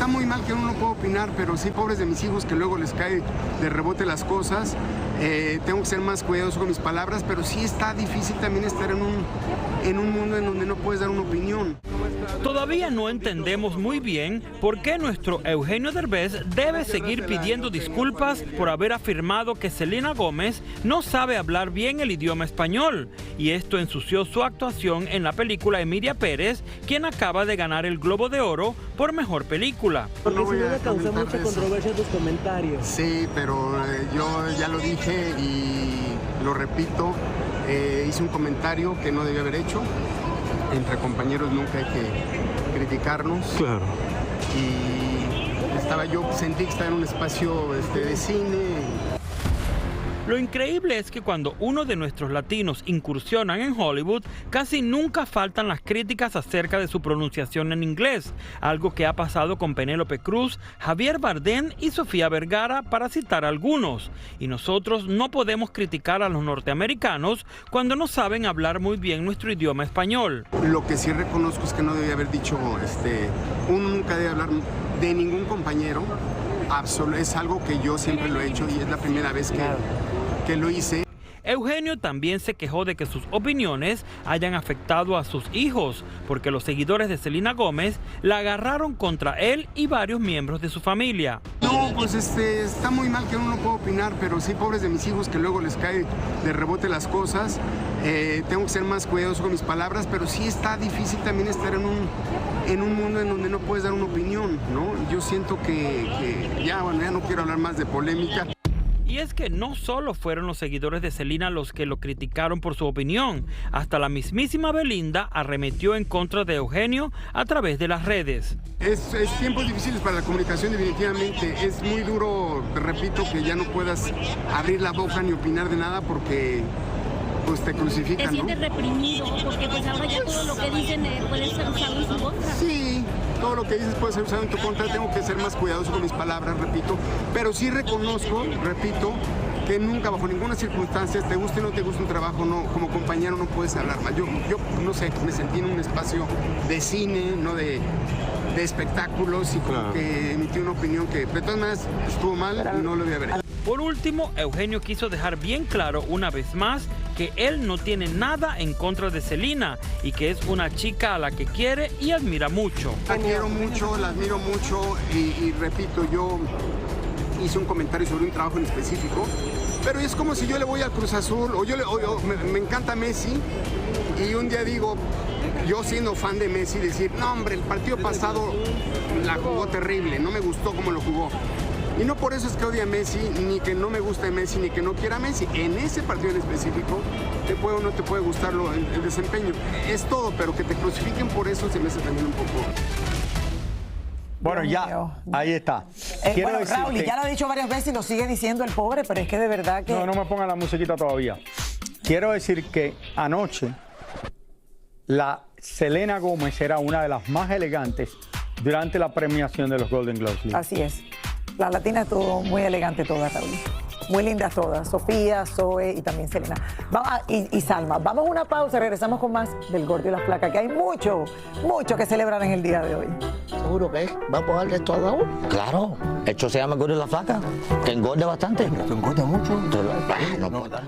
muy mal que uno no pueda opinar, pero sí, pobres de mis hijos que luego les cae de rebote las cosas. Tengo que ser más cuidadoso con mis palabras, pero sí está difícil también estar en un mundo en donde no puedes dar una opinión. Todavía no entendemos muy bien por qué nuestro Eugenio Derbez debe seguir pidiendo disculpas por haber afirmado que Selena Gómez no sabe hablar bien el idioma español, y esto ensució su actuación en la película Emilia Pérez, quien acaba de ganar el Globo de Oro por mejor película. Porque si no le causó mucha controversia tus comentarios. Sí, pero yo ya lo dije y lo repito, hice un comentario que no debía haber hecho. Entre compañeros nunca hay que criticarnos. Claro. Y sentí que estaba en un espacio de cine. Lo increíble es que cuando uno de nuestros latinos incursionan en Hollywood, casi nunca faltan las críticas acerca de su pronunciación en inglés, algo que ha pasado con Penélope Cruz, Javier Bardem y Sofía Vergara, para citar algunos. Y nosotros no podemos criticar a los norteamericanos cuando no saben hablar muy bien nuestro idioma español. Lo que sí reconozco es que no debía haber dicho, uno nunca debe hablar de ningún compañero. Es algo que yo siempre lo he hecho y es la primera vez que lo hice. Eugenio también se quejó de que sus opiniones hayan afectado a sus hijos, porque los seguidores de Selena Gómez la agarraron contra él y varios miembros de su familia. No, pues está muy mal que uno no pueda opinar, pero sí, pobres de mis hijos que luego les cae de rebote las cosas. Tengo que ser más cuidadoso con mis palabras, pero sí está difícil también estar en un mundo en donde no puedes dar una opinión, ¿no? Yo siento que ya no quiero hablar más de polémica. Y es que no solo fueron los seguidores de Selena los que lo criticaron por su opinión, hasta la mismísima Belinda arremetió en contra de Eugenio a través de las redes. Es tiempos difíciles para la comunicación, definitivamente. Es muy duro, repito, que ya no puedas abrir la boca ni opinar de nada porque pues te crucifican, ¿no? Te sientes reprimido porque pues ahora ya todo lo que dicen puede ser usado en su contra. Sí, todo lo que dices puede ser usado en tu contra. Tengo que ser más cuidadoso con mis palabras, repito. Pero sí reconozco, repito, que nunca, bajo ninguna circunstancia, te guste o no te guste un trabajo, no, como compañero no puedes hablar mal. Yo no sé, me sentí en un espacio de cine, no de espectáculos, y como que emití una opinión que de todas maneras estuvo mal y no lo debía haber hecho. Por último, Eugenio quiso dejar bien claro una vez más que él no tiene nada en contra de Selena y que es una chica a la que quiere y admira mucho. La quiero mucho, la admiro mucho y repito, yo hice un comentario sobre un trabajo en específico, pero es como si yo le voy al Cruz Azul o me encanta Messi y un día digo, yo siendo fan de Messi, decir, no hombre, el partido pasado la jugó terrible, no me gustó cómo lo jugó. Y no por eso es que odie a Messi, ni que no me guste Messi, ni que no quiera a Messi. En ese partido en específico, te puede o no te puede gustar el desempeño. Es todo, pero que te crucifiquen por eso se me hace también un poco... Bueno, ya, ahí está. Bueno, Raúl, ya lo ha dicho varias veces y lo sigue diciendo el pobre, pero es que de verdad que... No me pongan la musiquita todavía. Quiero decir que anoche la Selena Gómez era una de las más elegantes durante la premiación de los Golden Globes. Así es. La latina estuvo muy elegante toda, Raúl. Muy lindas todas. Sofía, Zoe y también Selena. Y Salma. Vamos a una pausa y regresamos con más del Gordo y la Flaca, que hay mucho que celebrar en el día de hoy. ¿Seguro que vamos a darle todo a uno? Claro, esto se llama Gordo y la Flaca, que engorde bastante. ¿Te engorda mucho? No puedo.